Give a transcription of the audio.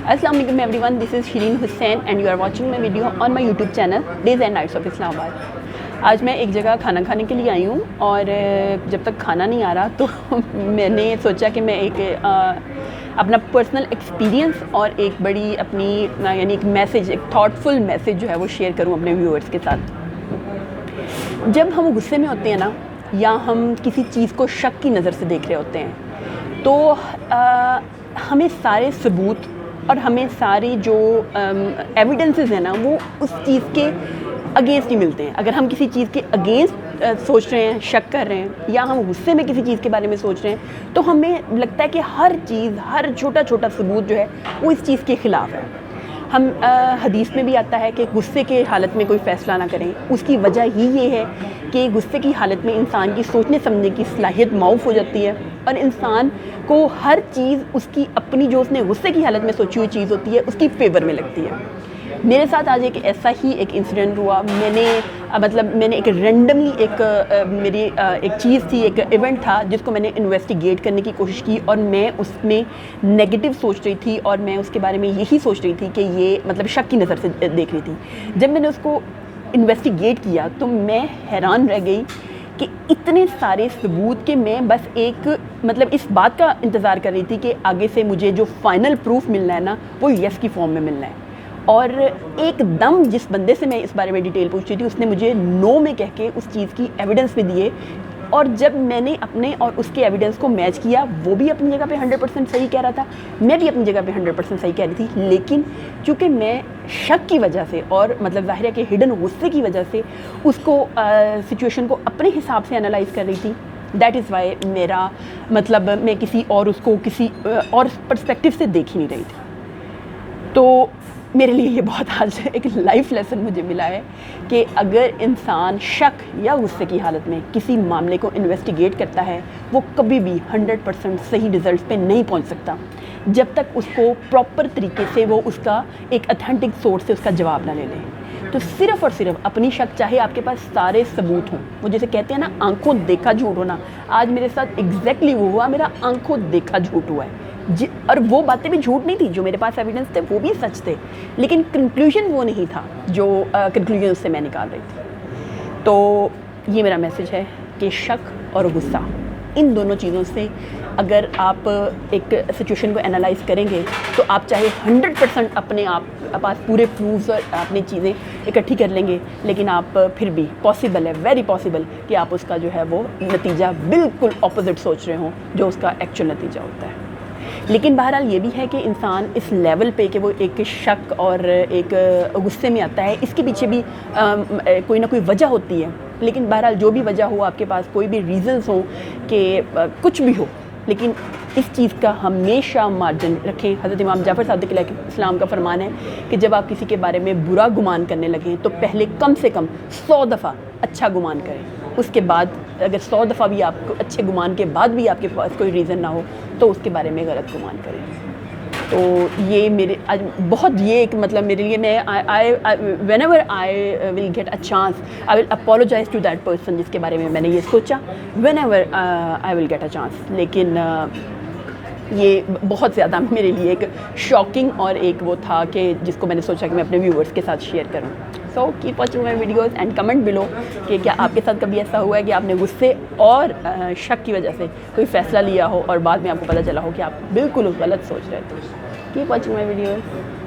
السلام علیکم everyone, this is Shireen Hussain and you are watching my video on my YouTube channel days and nights of Islamabad. آج میں ایک جگہ کھانا کھانے کے لیے آئی ہوں اور جب تک کھانا نہیں آ رہا تو میں نے سوچا کہ میں ایک اپنا پرسنل ایکسپیرینس اور ایک بڑی اپنی یعنی ایک میسیج, ایک تھاٹ فل میسیج جو ہے وہ شیئر کروں اپنے ویورز کے ساتھ. جب ہم غصے میں ہوتے ہیں نا, یا ہم کسی چیز کو شک کی نظر سے دیکھ رہے ہوتے ہیں, تو ہمیں سارے ثبوت اور ہمیں ساری جو ایویڈنسز ہیں نا وہ اس چیز کے اگینسٹ ہی ملتے ہیں. اگر ہم کسی چیز کے اگینسٹ سوچ رہے ہیں, شک کر رہے ہیں, یا ہم غصے میں کسی چیز کے بارے میں سوچ رہے ہیں, تو ہمیں لگتا ہے کہ ہر چیز, ہر چھوٹا چھوٹا ثبوت جو ہے وہ اس چیز کے خلاف ہے. ہم حدیث میں بھی آتا ہے کہ غصے کے حالت میں کوئی فیصلہ نہ کریں. اس کی وجہ ہی یہ ہے کہ غصے کی حالت میں انسان کی سوچنے سمجھنے کی صلاحیت معاف ہو جاتی ہے, اور انسان کو ہر چیز اس کی اپنی جو اس نے غصے کی حالت میں سوچی ہوئی چیز ہوتی ہے اس کی فیور میں لگتی ہے. میرے ساتھ آج ایک ایسا ہی ایک انسیڈنٹ ہوا. میں نے ایک رینڈملی میری ایک چیز تھی, ایک ایونٹ تھا جس کو میں نے انویسٹیگیٹ کرنے کی کوشش کی, اور میں اس میں نیگیٹو سوچ رہی تھی, اور میں اس کے بارے میں یہی سوچ رہی تھی کہ یہ شک کی نظر سے دیکھ رہی تھی. جب میں نے اس کو انویسٹیگیٹ کیا تو میں حیران رہ گئی کہ اتنے سارے ثبوت کہ میں بس ایک اس بات کا انتظار کر رہی تھی کہ آگے سے مجھے جو فائنل پروف ملنا ہے نا وہ یس کی فارم میں ملنا ہے. اور ایک دم جس بندے سے میں اس بارے میں ڈیٹیل پوچھ رہی تھی اس نے مجھے نو میں کہہ کے اس چیز کی ایویڈنس بھی دیے, اور جب میں نے اپنے اور اس کے ایویڈنس کو میچ کیا, وہ بھی اپنی جگہ پہ 100% صحیح کہہ رہا تھا, میں بھی اپنی جگہ پہ 100% صحیح کہہ رہی تھی. لیکن چونکہ میں شک کی وجہ سے اور ظاہر ہے کہ ہڈن غصے کی وجہ سے اس کو سچویشن کو اپنے حساب سے انالائز کر رہی تھی, دیٹ از وائی میرا میں کسی اور اس کو کسی اور پرسپیکٹیو سے دیکھ ہی نہیں رہی تھی. تو میرے لیے یہ بہت آج ایک لائف لیسن مجھے ملا ہے کہ اگر انسان شک یا غصے کی حالت میں کسی معاملے کو انویسٹیگیٹ کرتا ہے, وہ کبھی بھی 100% صحیح رزلٹس پہ نہیں پہنچ سکتا جب تک اس کو پراپر طریقے سے وہ اس کا ایک اتھینٹک سورس سے اس کا جواب نہ لے لے. تو صرف اور صرف اپنی شک, چاہے آپ کے پاس سارے ثبوت ہوں, وہ جیسے کہتے ہیں نا آنکھوں دیکھا جھوٹ ہونا, آج میرے ساتھ ایگزیکٹلی وہ ہوا, میرا آنکھوں دیکھا جھوٹ ہوا ہے. اور وہ باتیں بھی جھوٹ نہیں تھی, جو میرے پاس ایویڈنس تھے وہ بھی سچ تھے, لیکن کنکلوژن وہ نہیں تھا جو کنکلوژن اس سے میں نکال رہی تھی. تو یہ میرا میسیج ہے کہ شک اور غصہ, ان دونوں چیزوں سے اگر آپ ایک سچویشن کو انالائز کریں گے تو آپ چاہے 100% اپنے آپ پاس پورے پروفز اور اپنی چیزیں اکٹھی کر لیں گے, لیکن آپ پھر بھی پاسبل ہے, ویری پاسبل کہ آپ اس کا جو ہے وہ نتیجہ بالکل اپوزٹ سوچ رہے ہوں جو اس کا ایکچوئل نتیجہ ہوتا ہے. لیکن بہرحال یہ بھی ہے کہ انسان اس لیول پہ کہ وہ ایک شک اور ایک غصے میں آتا ہے, اس کے پیچھے بھی کوئی نہ کوئی وجہ ہوتی ہے. لیکن بہرحال جو بھی وجہ ہو, آپ کے پاس کوئی بھی ریزنز ہوں کہ کچھ بھی ہو, لیکن اس چیز کا ہمیشہ مارجن رکھیں. حضرت امام جعفر صادق علیہ السلام کا فرمان ہے کہ جب آپ کسی کے بارے میں برا گمان کرنے لگیں تو پہلے کم سے کم 100 دفعہ اچھا گمان کریں. اس کے بعد اگر 100 دفعہ بھی آپ کو اچھے گمان کے بعد بھی آپ کے پاس کوئی ریزن نہ ہو تو اس کے بارے میں غلط گمان کریں. تو یہ میرے آج بہت یہ ایک میرے لیے, میں whenever I will get a chance I will apologise to that person جس کے بارے میں نے یہ سوچا, whenever I will get a chance. لیکن یہ بہت زیادہ میرے لیے ایک شاکنگ اور ایک وہ تھا کہ جس کو میں نے سوچا کہ میں اپنے ویورز کے ساتھ شیئر کروں. So keep watching my videos and comment below کہ کیا آپ کے ساتھ کبھی ایسا ہوا ہے کہ آپ نے غصے اور شک کی وجہ سے کوئی فیصلہ لیا ہو اور بعد میں آپ کو پتہ چلا ہو کہ آپ بالکل غلط سوچ رہے تھے. Cap watching my videos.